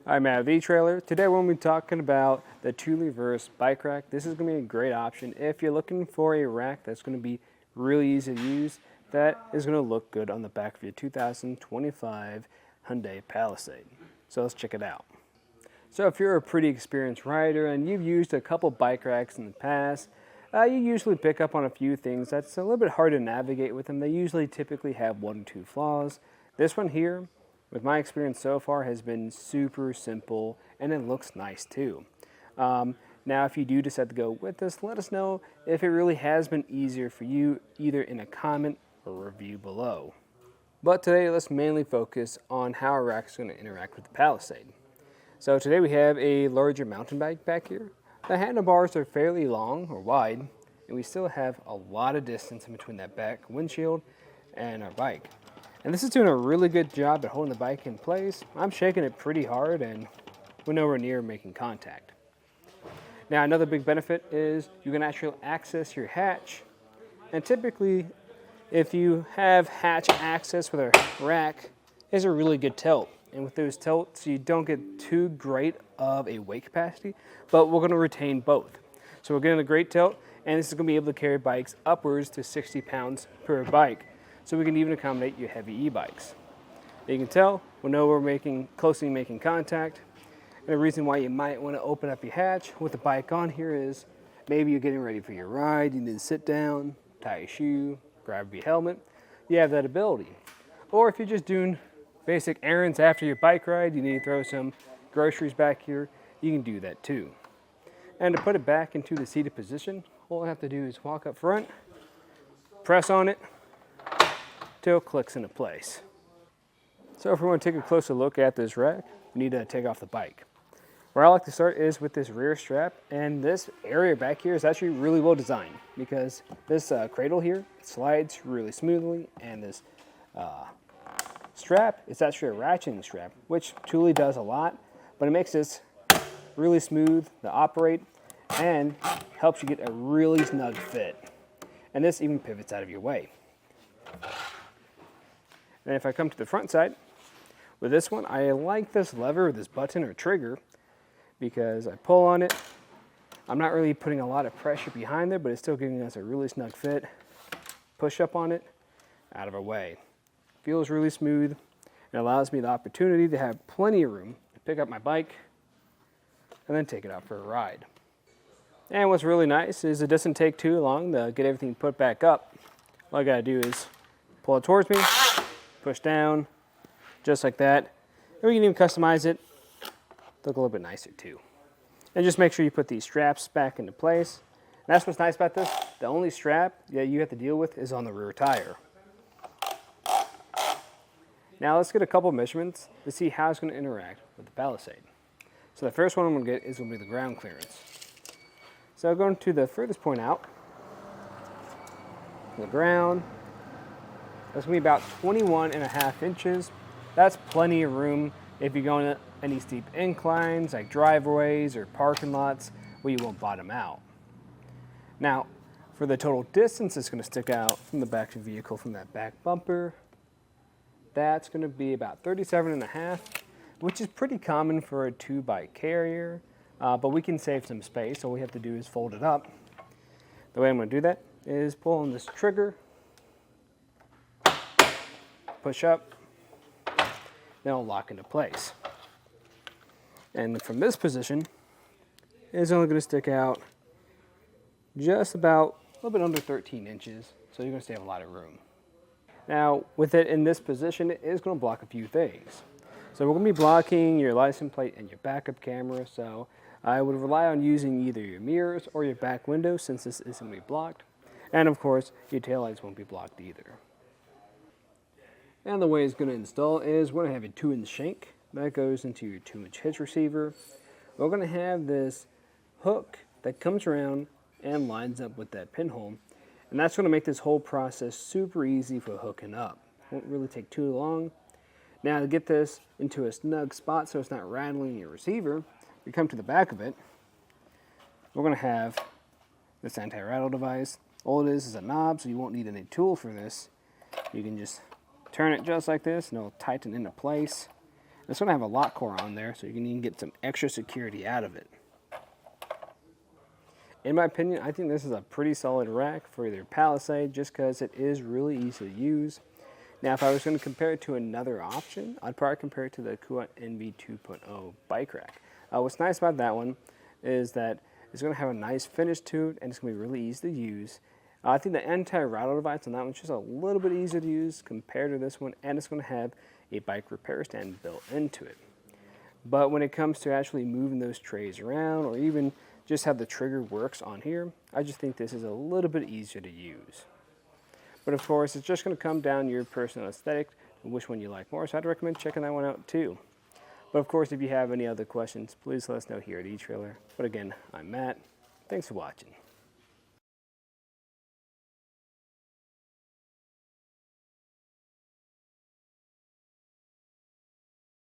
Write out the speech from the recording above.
I'm Matt with eTrailer. Today we're going to be talking about the Thule Verse bike rack. This is going to be a great option if you're looking for a rack that's going to be really easy to use, that is going to look good on the back of your 2025 Hyundai Palisade. So let's check it out. So if you're a pretty experienced rider and you've used a couple bike racks in the past, you usually pick up on a few things that's a little bit hard to navigate with them. They usually typically have one or two flaws. This one here, with my experience so far, has been super simple and it looks nice too. Now if you do decide to go with this, let us know if it really has been easier for you, either in a comment or review below. But today let's mainly focus on how our rack is going to interact with the Palisade. So today we have a larger mountain bike back here. The handlebars are fairly long or wide, and we still have a lot of distance in between that back windshield and our bike. And this is doing a really good job at holding the bike in place. I'm shaking it pretty hard and we're nowhere near making contact. Now another big benefit is you can actually access your hatch. And typically, if you have hatch access with a rack, it's a really good tilt. And with those tilts, you don't get too great of a weight capacity, but we're going to retain both. So we're getting a great tilt, and this is going to be able to carry bikes upwards to 60 pounds per bike. So we can even accommodate your heavy e-bikes. You can tell, we know we're closely making contact. And the reason why you might want to open up your hatch with the bike on here is maybe you're getting ready for your ride, you need to sit down, tie your shoe, grab your helmet. You have that ability. Or if you're just doing basic errands after your bike ride, you need to throw some groceries back here, you can do that too. And to put it back into the seated position, all I have to do is walk up front, press on it, till it clicks into place. So if we want to take a closer look at this rack, we need to take off the bike. Where I like to start is with this rear strap, and this area back here is actually really well designed because this cradle here slides really smoothly, and this strap is actually a ratcheting strap, which Thule does a lot, but it makes this really smooth to operate and helps you get a really snug fit. And this even pivots out of your way. And if I come to the front side, with this one, I like this lever, this button or trigger, because I pull on it. I'm not really putting a lot of pressure behind there, but it's still giving us a really snug fit. Push up on it, out of our way. Feels really smooth and allows me the opportunity to have plenty of room to pick up my bike and then take it out for a ride. And what's really nice is it doesn't take too long to get everything put back up. All I gotta do is pull it towards me, push down, just like that. And we can even customize it to look a little bit nicer too. And just make sure you put these straps back into place. And that's what's nice about this. The only strap that you have to deal with is on the rear tire. Now let's get a couple measurements to see how it's going to interact with the Palisade. So the first one I'm going to get is going to be the ground clearance. So going to the furthest point out, the ground, that's going to be about 21.5 inches. That's plenty of room if you're going to any steep inclines like driveways or parking lots where you won't bottom out. Now, for the total distance that's going to stick out from the back of the vehicle from that back bumper, that's going to be about 37.5, which is pretty common for a 2-bike carrier, but we can save some space. All we have to do is fold it up. The way I'm going to do that is pull on this trigger, push up, then it'll lock into place. And from this position, it's only going to stick out just about a little bit under 13 inches, so you're going to save a lot of room. Now, with it in this position, it is going to block a few things. So we're going to be blocking your license plate and your backup camera, so I would rely on using either your mirrors or your back window since this isn't going to be blocked. And of course, your taillights won't be blocked either. And the way it's going to install is we're going to have a 2-inch shank that goes into your 2-inch hitch receiver. We're going to have this hook that comes around and lines up with that pinhole. And that's going to make this whole process super easy for hooking up. Won't really take too long. Now to get this into a snug spot so it's not rattling your receiver, we come to the back of it. We're going to have this anti-rattle device. All it is a knob, so you won't need any tool for this. You can just turn it just like this and it'll tighten into place. It's going to have a lock core on there, so you can even get some extra security out of it. In my opinion, I think this is a pretty solid rack for your Palisade just because it is really easy to use. Now, if I was going to compare it to another option, I'd probably compare it to the Kuat NV 2.0 bike rack. What's nice about that one is that it's going to have a nice finish to it, and it's going to be really easy to use. I think the anti-rattle device on that one's just a little bit easier to use compared to this one, and it's going to have a bike repair stand built into it. But when it comes to actually moving those trays around, or even just how the trigger works on here, I just think this is a little bit easier to use. But of course, it's just going to come down to your personal aesthetic and which one you like more, so I'd recommend checking that one out too. But of course, if you have any other questions, please let us know here at eTrailer. But again, I'm Matt. Thanks for watching.